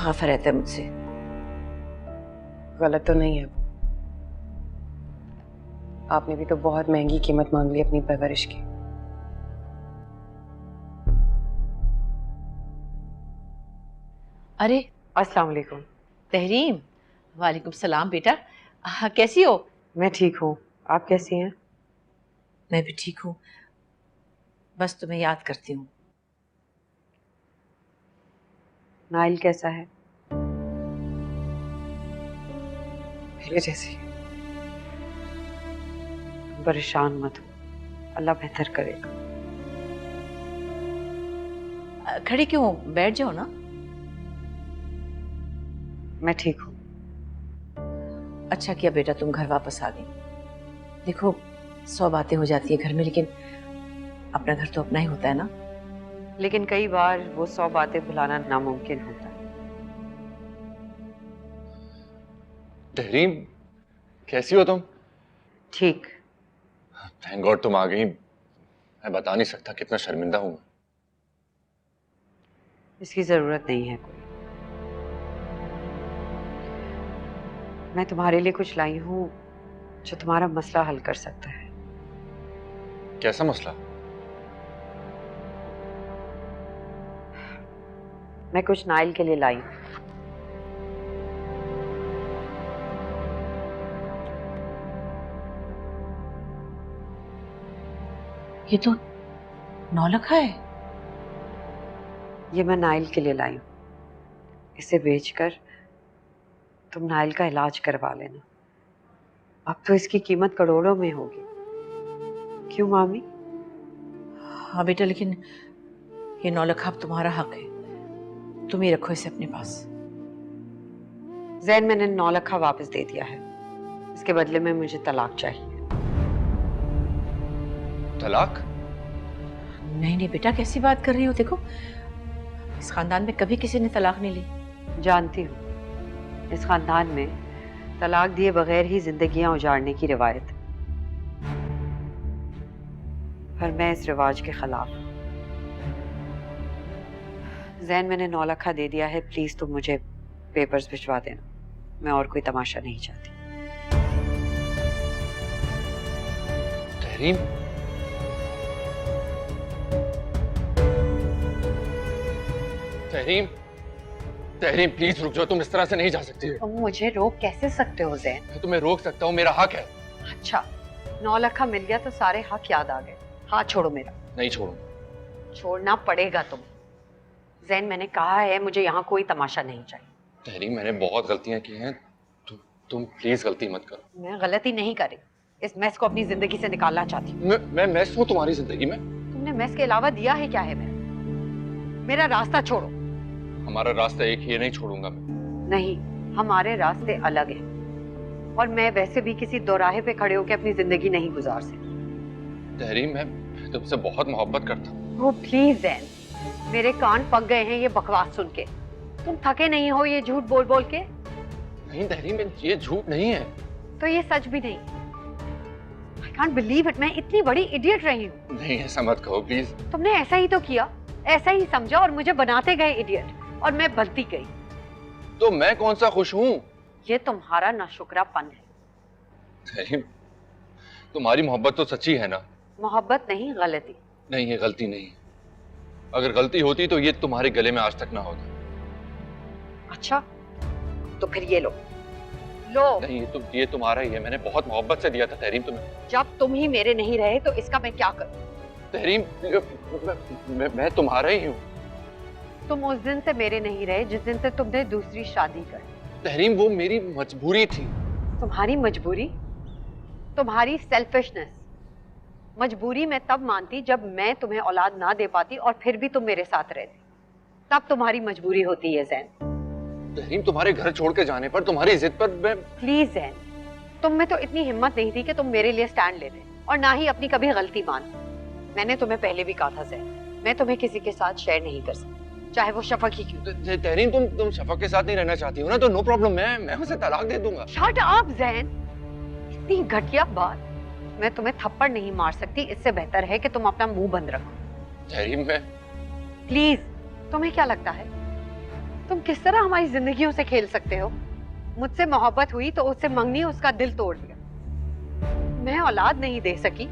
खफा रहता है मुझसे। गलत तो नहीं है, आपने भी तो बहुत महंगी कीमत मांग ली अपनी परवरिश की। अरे अस्सलाम वालेकुम। तहरीम, वालेकुम सलाम बेटा। कैसी हो? मैं ठीक हूँ, आप कैसी हैं? मैं भी ठीक हूँ, बस तुम्हें याद करती हूँ। नाइल कैसा है? पहले जैसी। परेशान मत हो, अल्लाह बेहतर करेगा। खड़े क्यों हो? बैठ जाओ ना। मैं ठीक हूँ। अच्छा किया बेटा तुम घर वापस आ गई। देखो 100 बातें हो जाती है घर में, लेकिन अपना घर तो अपना ही होता है ना। लेकिन कई बार वो 100 बातें भुलाना नामुमकिन होता है। तहरीम, कैसी हो तुम? ठीक। थैंक गॉड तुम आ गई। मैं बता नहीं सकता कितना शर्मिंदा हूं। इसकी जरूरत नहीं है कोई। मैं तुम्हारे लिए कुछ लाई हूँ जो तुम्हारा मसला हल कर सकता है। कैसा मसला? मैं कुछ नाइल के लिए लाई हूँ। ये तो 9 लाख है। ये मैं नाइल के लिए लाई हूँ। इसे बेचकर तुम नाइल का इलाज करवा लेना। अब तो इसकी कीमत करोड़ों में होगी। क्यों मामी? हाँ बेटा, लेकिन ये 9 लाख अब तुम्हारा हक है, तुम ही रखो इसे अपने पास। जैन, मैंने 9 लाख वापस दे दिया है। इसके बदले में मुझे तलाक चाहिए। तलाक? नहीं नहीं बेटा, कैसी बात कर रही हो? देखो इस खानदान में कभी किसी ने तलाक नहीं ली। जानती हूँ, इस खानदान में तलाक दिए बगैर ही जिंदगियां उजाड़ने की रिवायत है, पर मैं इस रिवाज के खिलाफ हूँ। जैन, मैंने 9 लाख दे दिया है। प्लीज तुम मुझे पेपर्स भिजवा देना। मैं और कोई तमाशा नहीं चाहती। तहरीम, तहरीम, तहरीम प्लीज रुक जाओ। तुम इस तरह से नहीं जा सकती है। तुम मुझे रोक कैसे सकते हो जैन? मैं तुम्हें रोक सकता हूँ, मेरा हक है। अच्छा, 9 लाख मिल गया तो सारे हक याद आ गए। हाथ छोड़ो मेरा। नहीं छोड़ूंगा। छोड़ना पड़ेगा तुम। जैन, मैंने कहा है मुझे यहाँ कोई तमाशा नहीं चाहिए। तहरीम, मैंने बहुत गलतियां की हैं। तुम प्लीज गलती मत करो। मैं गलती नहीं करी। इस मैस को अपनी जिंदगी से निकालना चाहती हूँ। मैं मैस हूँ तुम्हारी जिंदगी में? तुमने मैस के अलावा दिया है क्या है? मेरा रास्ता छोड़ो। हमारा रास्ता एक ही है, नहीं छोड़ूंगा मैं। नहीं, हमारे रास्ते अलग हैं। और मैं वैसे भी किसी दोराहे पे खड़े होकर अपनी जिंदगी नहीं गुजार सकती। तहरीम, मैं तुमसे बहुत मोहब्बत करता हूँ। ओ प्लीज जैन, मेरे कान पक गए हैं ये बकवास सुन के। तुम थके नहीं हो ये झूठ बोल बोल के? नहीं तहरीम, ये झूठ नहीं है। तो ये सच भी नहीं। I can't believe it, मैं इतनी बड़ी इडियट रही हूँ। नहीं ऐसा मत कहो प्लीज। तुमने ऐसा ही तो किया, ऐसा ही समझा और मुझे बनाते गए इडियट, और मैं बनती गई। तो मैं कौन सा खुश हूँ? ये तुम्हारा नाशुक्रापन है। तहरीम, तुम्हारी मोहब्बत तो सच्ची है ना? मोहब्बत नहीं, गलती। नहीं, ये गलती नहीं। अगर गलती होती तो ये तुम्हारे गले में आज तक ना होता। अच्छा, तो फिर ये लो। लो। नहीं, ये तुम्हारा ही है। मैंने बहुत मोहब्बत से दिया था तहरीम तुम्हें। जब तुम ही मेरे नहीं रहे तो इसका मैं क्या करूं? तहरीम, मैं तुम्हारा ही हूँ। तुम उस दिन से मेरे नहीं रहे जिस दिन से तुमने दूसरी शादी कर। तहरीम, वो मेरी मजबूरी थी। तुम्हारी मजबूरी? तुम्हारी सेल्फिशनेस। मजबूरी मैं तब मानती जब मैं तुम्हें औलाद ना दे पाती और फिर भी तुम मेरे साथ रहते, तब तुम्हारी मजबूरी होती है जैन। तहरीम, तुम्हारे घर छोड़ के जाने पर, तुम्हारी जिद पर मैं... प्लीज जैन, तुम में तो इतनी हिम्मत नहीं थी कि तुम मेरे लिए स्टैंड लेते, और ना ही अपनी कभी गलती मान। मैंने तुम्हें पहले भी कहा था जैन, मैं तुम्हें किसी के साथ शेयर नहीं कर सकती, चाहे वो शफक ही क्यों। तहरीम, तुम शफक के साथ नहीं रहना चाहती हो ना, तो नो प्रॉब्लम, मैं उसे तलाक दे दूंगा। शट अप जैन, इतनी घटिया बात। मैं तुम्हें थप्पड़ नहीं मार सकती, इससे बेहतर है कि तुम अपना मुंह बंद रखो। तहरीम, मैं... प्लीज, तुम्हें क्या लगता है तुम किस तरह हमारी जिंदगियों से खेल सकते हो? मुझसे मोहब्बत हुई तो उससे मंगनी उसका दिल तोड़ दिया। मैं औलाद नहीं दे सकी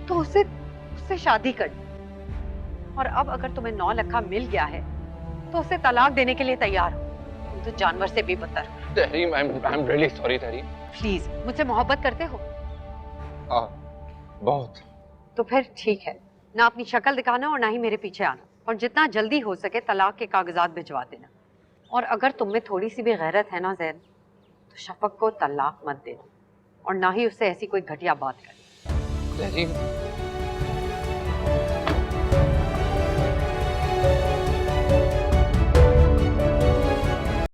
तो उससे शादी कर दी। और अब अगर तुम्हें 9 लखा मिल गया है तो उसे तलाक देने के लिए तैयार हो। तुम तो जानवर से भी बदतर हो। Tahreem, I am really sorry Tahreem. Please, मुझसे मोहब्बत करते हो? हाँ, बहुत। तो फिर ठीक है, ना अपनी शक्ल दिखाना और ना ही मेरे पीछे आना, और जितना जल्दी हो सके तलाक के कागजात भिजवा देना। और अगर तुम में थोड़ी सी भी गैरत है ना जैन, तो शफक को तलाक मत देना और ना ही उससे ऐसी कोई घटिया बात करना। तहरीम,